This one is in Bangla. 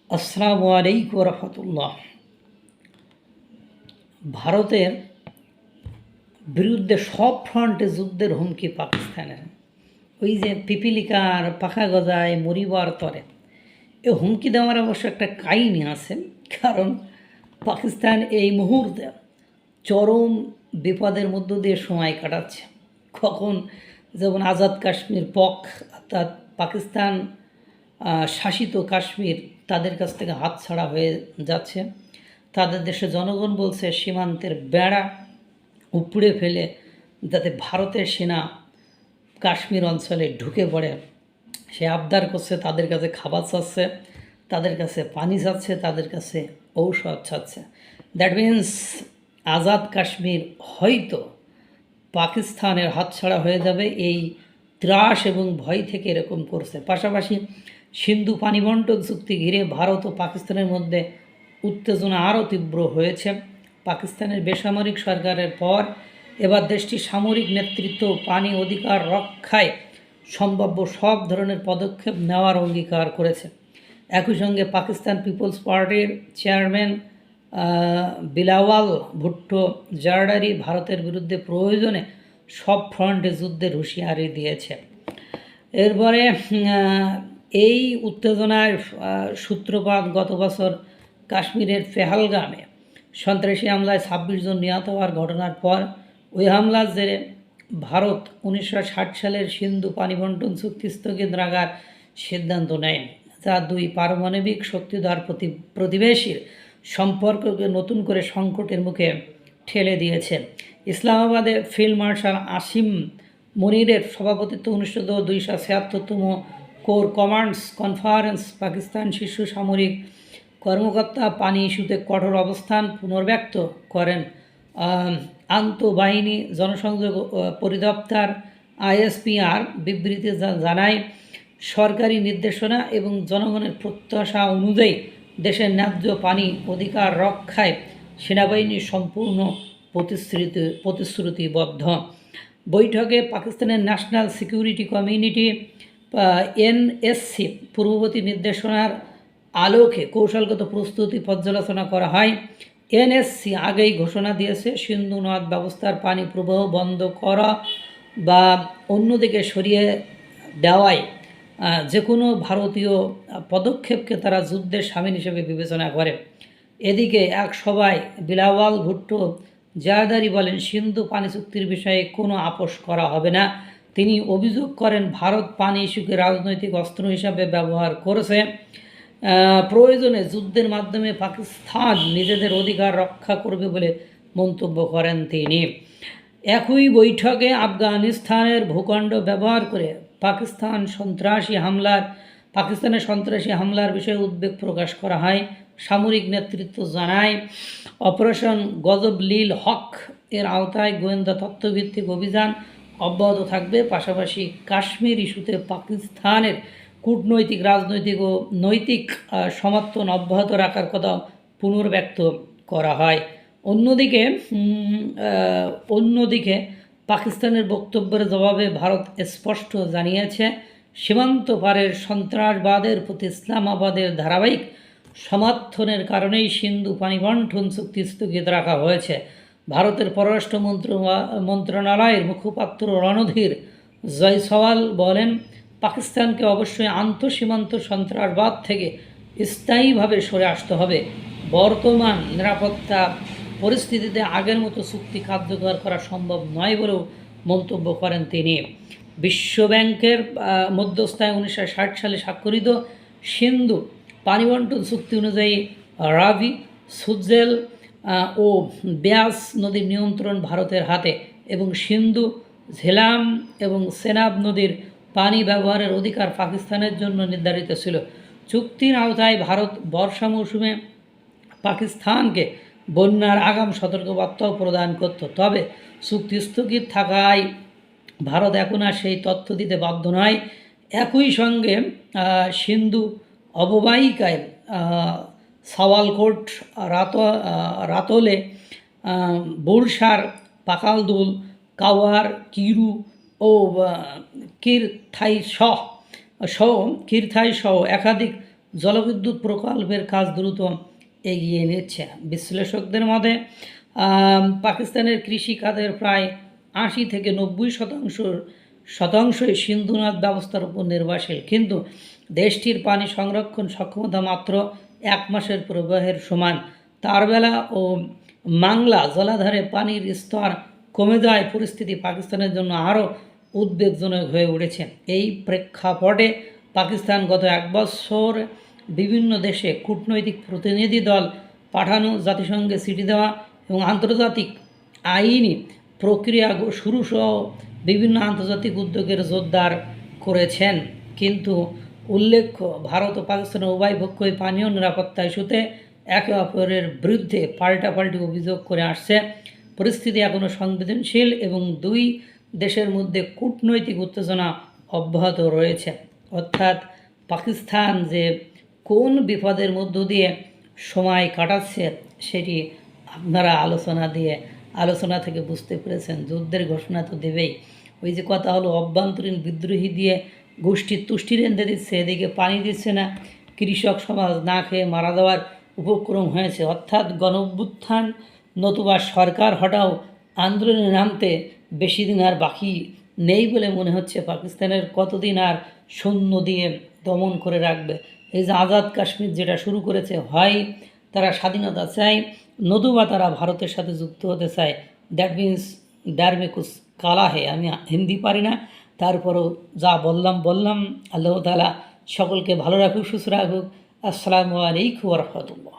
আসসালামু আলাইকুম রহমতুল্লাহ। ভারতের বিরুদ্ধে সব ফ্রন্টে যুদ্ধের হুমকি পাকিস্তানের। ওই যে পিপিলিকার পাখা গজায় মরিবার তরে, এ হুমকি দেওয়ার অবশ্য একটা কাহিনী আছে। কারণ পাকিস্তান এই মুহূর্তে চরম বিপদের মধ্য দিয়ে সময় কাটাচ্ছে। কখন যেমন আজাদ কাশ্মীর পক, অর্থাৎ পাকিস্তান শাসিত কাশ্মীর তাদের কাছ থেকে হাতছাড়া হয়ে যাচ্ছে। তাদের দেশে জনগণ বলছে সীমান্তের বেড়া উপড়ে ফেলে যাতে ভারতের সেনা কাশ্মীর অঞ্চলে ঢুকে পড়ে, সে আবদার করছে, তাদের কাছে খাবার চাচ্ছে, তাদের কাছে পানি চাচ্ছে, তাদের কাছে ঔষধ চাচ্ছে। দ্যাট মিন্স আজাদ কাশ্মীর হয়তো পাকিস্তানের হাতছাড়া হয়ে যাবে, এই ত্রাস এবং ভয় থেকে এরকম করছে। পাশাপাশি সিন্ধু পানি বণ্টন চুক্তি ঘিরে ভারত ও পাকিস্তানের মধ্যে উত্তেজনা আরও তীব্র হয়েছে। পাকিস্তানের বেসামরিক সরকারের পর এবার দেশটির সামরিক নেতৃত্ব পানি অধিকার রক্ষায় সম্ভাব্য সব ধরনের পদক্ষেপ নেওয়ার অঙ্গীকার করেছে। একই সঙ্গে পাকিস্তান পিপলস পার্টির চেয়ারম্যান বিলাওয়াল ভুট্টো জারদারি ভারতের বিরুদ্ধে প্রয়োজনে সব ফ্রন্টে যুদ্ধের হুঁশিয়ারি দিয়েছে। এরপরে এই উত্তেজনার সূত্রপাত গত বছর কাশ্মীরের পেহালগামে সন্ত্রাসী হামলায় ২৬ জন নিহত হওয়ার ঘটনার পর ওই হামলার জেরে ভারত ১৯৬০ সালের সিন্ধু পানি বণ্টন চুক্তি স্থগিত রাখার সিদ্ধান্ত নেয়, যা দুই পারমাণবিক শক্তিধর প্রতিবেশীর সম্পর্ককে নতুন করে সংকটের মুখে ঠেলে দিয়েছে। ইসলামাবাদে ফিল্ড মার্শাল আসিম মনিরের সভাপতিত্বে অনুষ্ঠিত ২৭৬তম কোর কমান্ডস কনফারেন্স পাকিস্তান শীর্ষ সামরিক কর্মকর্তা পানি ইস্যুতে কঠোর অবস্থান পুনর্ব্যক্ত করেন। আন্তঃবাহিনী জনসংযোগ পরিদপ্তর আইএসপিআর বিবৃতি জানায়, সরকারি নির্দেশনা এবং জনগণের প্রত্যাশা অনুযায়ী দেশের ন্যায্য পানি অধিকার রক্ষায় সেনাবাহিনী সম্পূর্ণ প্রতিশ্রুতিবদ্ধ। বৈঠকে পাকিস্তানের ন্যাশনাল সিকিউরিটি কমিউনিটি এনএসসি পূর্ববর্তী নির্দেশনার আলোকে কৌশলগত প্রস্তুতি পর্যালোচনা করা হয়। এনএসসি আগেই ঘোষণা দিয়েছে সিন্ধু নদ ব্যবস্থার পানি প্রবাহ বন্ধ করা বা অন্যদিকে সরিয়ে দেওয়ায় যে কোনো ভারতীয় পদক্ষেপকে তারা যুদ্ধের শামিল হিসেবে বিবেচনা করে। এদিকে এক সভায় বিলাওয়াল ভুট্টো জারদারি বলেন, সিন্ধু পানি চুক্তির বিষয়ে কোনো আপোষ করা হবে না। তিনি অভিযোগ করেন, ভারত পানি ইস্যুকে রাজনৈতিক অস্ত্র হিসাবে ব্যবহার করেছে। প্রয়োজনে যুদ্ধের মাধ্যমে পাকিস্তান নিজেদের অধিকার রক্ষা করবে বলে মন্তব্য করেন তিনি। একই বৈঠকে আফগানিস্তানের ভূখণ্ড ব্যবহার করে পাকিস্তানের সন্ত্রাসী হামলার বিষয়ে উদ্বেগ প্রকাশ করা হয়। সামরিক নেতৃত্ব জানায়, অপারেশন গজব-লিল হক এর আওতায় গোয়েন্দা তথ্যভিত্তিক অভিযান অব্যাহত থাকবে। পাশাপাশি কাশ্মীর ইস্যুতে পাকিস্তানের কূটনৈতিক, রাজনৈতিক ও নৈতিক সমর্থন অব্যাহত রাখার কথা পুনর্ব্যক্ত করা হয়। অন্যদিকে পাকিস্তানের বক্তব্যের জবাবে ভারত স্পষ্ট জানিয়েছে, সীমান্ত পারের সন্ত্রাসবাদের প্রতি ইসলামাবাদের ধারাবাহিক সমর্থনের কারণেই সিন্ধু পানি বণ্টন চুক্তি স্থগিত রাখা হয়েছে। ভারতের পররাষ্ট্র মন্ত্রণালয়ের মুখপাত্র রণধীর জয়সওয়াল বলেন, পাকিস্তানকে অবশ্যই আন্তঃসীমান্ত সন্ত্রাসবাদ থেকে স্থায়ীভাবে সরে আসতে হবে। বর্তমান নিরাপত্তা পরিস্থিতিতে আগের মতো চুক্তি কার্যকর করা সম্ভব নয় বলেও মন্তব্য করেন তিনি। বিশ্বব্যাংকের মধ্যস্থায় ১৯৬০ সালে স্বাক্ষরিত সিন্ধু পানি বণ্টন চুক্তি অনুযায়ী রাভি, সুজেল ও ব্যাস নদীর নিয়ন্ত্রণ ভারতের হাতে এবং সিন্ধু, ঝেলাম এবং সেনাব নদীর পানি ব্যবহারের অধিকার পাকিস্তানের জন্য নির্ধারিত ছিল। চুক্তির আওতায় ভারত বর্ষা মৌসুমে পাকিস্তানকে বন্যার আগাম সতর্কবার্তাও প্রদান করত। তবে চুক্তি স্থগিত থাকায় ভারত এখন আর সেই তথ্য দিতে বাধ্য নয়। একই সঙ্গে সিন্ধু অববাহিকায় সাওয়ালকোট, রাতলে, বুলসার, পাকালদুল, কাওয়ার, কিরু ও কিরথাই সহ একাধিক জলবিদ্যুৎ প্রকল্পের কাজ দ্রুত এগিয়ে নিচ্ছে। বিশ্লেষকদের মতে পাকিস্তানের কৃষি খাতের প্রায় 80 থেকে 90 শতাংশই সিন্ধু নদ ব্যবস্থার উপর নির্ভরশীল, কিন্তু দেশটির পানি সংরক্ষণ সক্ষমতা মাত্র 1 মাসের প্রবাহের সমান। তারবেলা ও মাংলা জলাধারে পানির স্তর কমে যায় পরিস্থিতি পাকিস্তানের জন্য আরও উদ্বেগজনক হয়ে উঠেছে। এই প্রেক্ষাপটে পাকিস্তান গত 1 বছর বিভিন্ন দেশে কূটনৈতিক প্রতিনিধি দল পাঠানো, জাতিসংঘে চিঠি দেওয়া এবং আন্তর্জাতিক আইনি প্রক্রিয়া শুরুসহ বিভিন্ন আন্তর্জাতিক উদ্যোগের জোরদার করেছেন। কিন্তু উল্লেখ্য, ভারত ও পাকিস্তানের উভয় পক্ষই পানীয় নিরাপত্তা ইস্যুতে একে অপরের বিরুদ্ধে পাল্টাপাল্টি অভিযোগ করে আসছে। পরিস্থিতি এখনও সংবেদনশীল এবং দুই দেশের মধ্যে কূটনৈতিক উত্তেজনা অব্যাহত রয়েছে। অর্থাৎ পাকিস্তান যে কোন বিপদের মধ্য দিয়ে সময় কাটাচ্ছে সেটি আপনারা আলোচনা থেকে বুঝতে পেরেছেন। যুদ্ধের ঘোষণা তো দেবেই। ওই যে কথা হলো, অভ্যন্তরীণ বিদ্রোহী দিয়ে গোষ্ঠীর তুষ্টি রেঁধে দিচ্ছে, এদিকে পানি দিচ্ছে না, কৃষক সমাজ না খেয়ে মারা যাওয়ার উপক্রম হয়েছে। অর্থাৎ গণঅভ্যুত্থান নতুবা সরকার হটাও আন্দোলনে নামতে বেশি দিন আর বাকি নেই বলে মনে হচ্ছে। পাকিস্তানের কতদিন আর সৈন্য দিয়ে দমন করে রাখবে? এই যে আজাদ কাশ্মীর যেটা শুরু করেছে, হয় তারা স্বাধীনতা চায়, নতুবা তারা ভারতের সাথে যুক্ত হতে চায়। দ্যাট মিন্স দ্যার মে কুছ কালা হে। আমি হিন্দি পারি না, তারপরও যা বললাম। আল্লাহ তাআলা সকলকে ভালো রাখুক, সুস্থ রাখুক। আসসালামু আলাইকুম ওয়া রাহমাতুল্লাহ।